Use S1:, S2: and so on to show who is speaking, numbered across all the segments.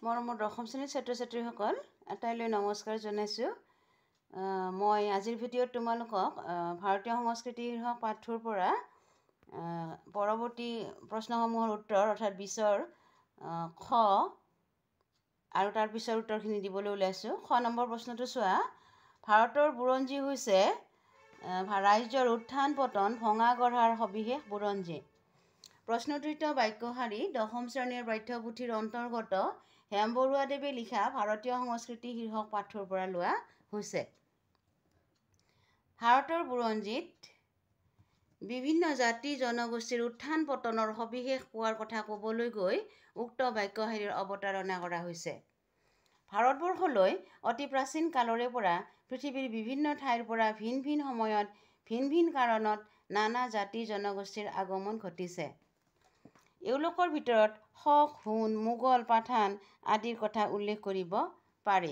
S1: মৰমৰ দশম শ্ৰেণীৰ ছাত্ৰ ছাত্ৰীসকল আটাইলৈ নমস্কাৰ জনাইছোঁ। মই আজিৰ ভিডিঅ'ত তোমালোকক ভাৰতীয় সংস্কৃতি শীৰ্ষক পাঠটোৰ পৰা পৰৱৰ্তী প্ৰশ্নসমূহৰ উত্তৰ অৰ্থাৎ 20ৰ খ আৰু তাৰ পিছৰ উত্তৰখিনি দিবলৈ ওলাইছোঁ। খ নম্বৰ প্ৰশ্নটো চোৱা। ভাৰতৰ বুৰঞ্জী হৈছে ৰাজ্যৰ উত্থান পতন ভঙা গঢ়াৰ সবিশেষ বুৰঞ্জী। প্ৰশ্নোত্তৰিত বাক্যশাৰী দশম শ্ৰেণীৰ পাঠ্যপুথিৰ অন্তৰ্গত হেম বৰুৱাদেৱে লিখা ভাৰতীয় সংস্কৃতি শীৰ্ষক পাঠটোৰ পৰা লোৱা হৈছে। ভাৰতৰ বুৰঞ্জীত বিভিন্ন জাতি জনগোষ্ঠীৰ উত্থান পতনৰ সবিশেষ পোৱাৰ কথা ক'বলৈ গৈ উক্ত বাক্যশাৰীৰ অৱতাৰণা কৰা হৈছে। ভাৰতবৰ্ষলৈ অতি প্ৰাচীন কালৰে পৰা পৃথিৱীৰ বিভিন্ন ঠাইৰ পৰা ভিন ভিন সময়ত ভিন ভিন কাৰণত নানা জাতি জনগোষ্ঠীৰ আগমন ঘটিছে। এওঁলোকৰ ভিতৰত শক, হুণ, মোগল, পাঠান আদিৰ কথা উল্লেখ কৰিব পাৰি।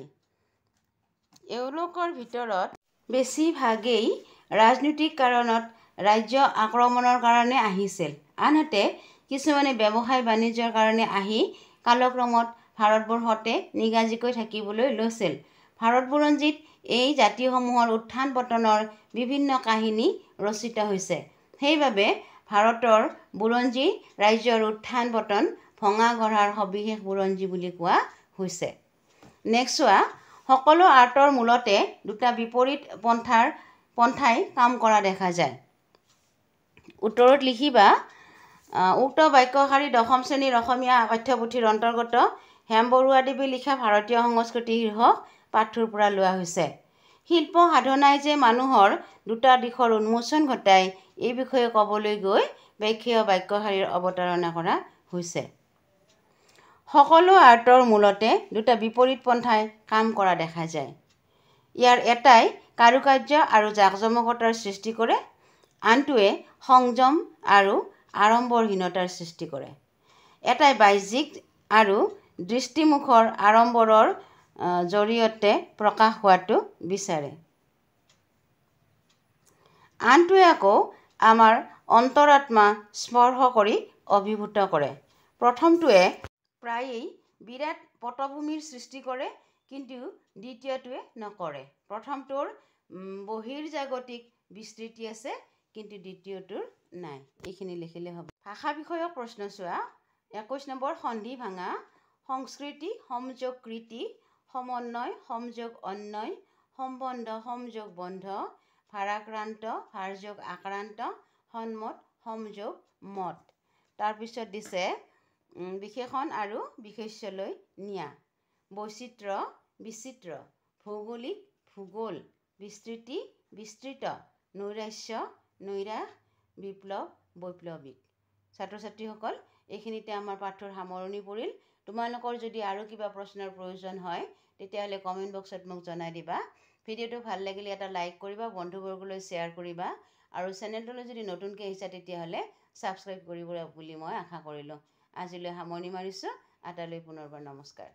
S1: এওঁলোকৰ ভিতৰত বেছিভাগেই ৰাজনৈতিক কাৰণত ৰাজ্য আক্ৰমণৰ কাৰণে আহিছিল। আনহাতে কিছুমানে ব্যৱসায় বাণিজ্যৰ কাৰণে আহি কালক্ৰমত ভাৰতবৰ্ষতে নিগাজীকৈ থাকিবলৈ লৈছিল। ভাৰত বুৰঞ্জীত এই জাতিসমূহৰ উত্থান পতনৰ বিভিন্ন কাহিনী ৰচিত হৈছে। সেইবাবে ভাৰতৰ বুৰঞ্জী ৰাজ্যৰ উত্থান পতন ভঙা গঢ়াৰ সবিশেষ বুৰঞ্জী বুলি কোৱা হৈছে। নেক্সট চোৱা। সকলো আৰ্টৰ মূলতে দুটা বিপৰীত পন্থাই কাম কৰা দেখা যায়। উত্তৰত লিখিবা উক্ত বাক্যশাৰী দশম শ্ৰেণীৰ অসমীয়া পাঠ্যপুথিৰ অন্তৰ্গত হেম বৰুৱাদেৱে লিখা ভাৰতীয় সংস্কৃতি শীৰ্ষক পাঠটোৰ পৰা লোৱা হৈছে। শিল্প সাধনাই যে মানুহৰ দুটা দিশৰ উন্মোচন ঘটায় এই বিষয়ে ক'বলৈ গৈ ব্যাখ্যেয় বাক্যশাৰীৰ অৱতাৰণা কৰা হৈছে। সকলো আৰ্টৰ মূলতে দুটা বিপৰীত পন্থাই কাম কৰা দেখা যায়। ইয়াৰ এটাই কাৰুকাৰ্য আৰু জাকজমকতাৰ সৃষ্টি কৰে, আনটোৱে সংযম আৰু আড়ম্বৰহীনতাৰ সৃষ্টি কৰে। এটাই বাহ্যিক আৰু দৃষ্টিমুখৰ আড়ম্বৰৰ জৰিয়তে প্ৰকাশ হোৱাটো বিচাৰে, আনটোৱে আকৌ আমাৰ অন্তৰাত্মা স্পৰ্শ কৰি অভিভূত কৰে। প্ৰথমটোৱে প্ৰায়েই বিৰাট পটভূমিৰ সৃষ্টি কৰে, কিন্তু দ্বিতীয়টোৱে নকৰে। প্ৰথমটোৰ বহিৰ্জাগতিক বিস্তৃতি আছে, কিন্তু দ্বিতীয়টোৰ নাই। এইখিনি লিখিলে হ'ব। ভাষা বিষয়ক প্ৰশ্ন চোৱা। 21 নম্বৰ সন্ধি ভাঙা। সংস্কৃতি সংযোগ কৃতি, সমন্বয় সংযোগ অন্বয়, সম্বন্ধ সংযোগ বন্ধ, ভাৰাক্ৰান্ত ভাৰযোগ আক্ৰান্ত, সন্মত সংযোগ মত। তাৰপিছত দিছে বিশেষণ আৰু বিশেষ্যলৈ নিয়া, বৈচিত্ৰ্য বিচিত্ৰ, ভৌগোলিক ভূগোল, বিস্তৃতি বিস্তৃত, নৈৰাশ্য নৈৰাশ, বিপ্লৱ বৈপ্লৱিক। ছাত্ৰ ছাত্ৰীসকল, এইখিনিতে আমাৰ পাঠটোৰ সামৰণি পৰিল। তোমালোকৰ যদি আৰু কিবা প্ৰশ্নৰ প্ৰয়োজন হয় তেতিয়াহ'লে কমেণ্ট বক্সত মোক জনাই দিবা। ভিডিঅ'টো ভাল লাগিলে এটা লাইক কৰিবা, বন্ধুবৰ্গলৈ শ্বেয়াৰ কৰিবা, আৰু চেনেলটোলৈ যদি নতুনকৈ আহিছা তেতিয়াহ'লে ছাবস্ক্ৰাইব কৰিব বুলি মই আশা কৰিলোঁ। আজিলৈ সামৰণি মাৰিছোঁ। আটাইলৈ পুনৰবাৰ নমস্কাৰ।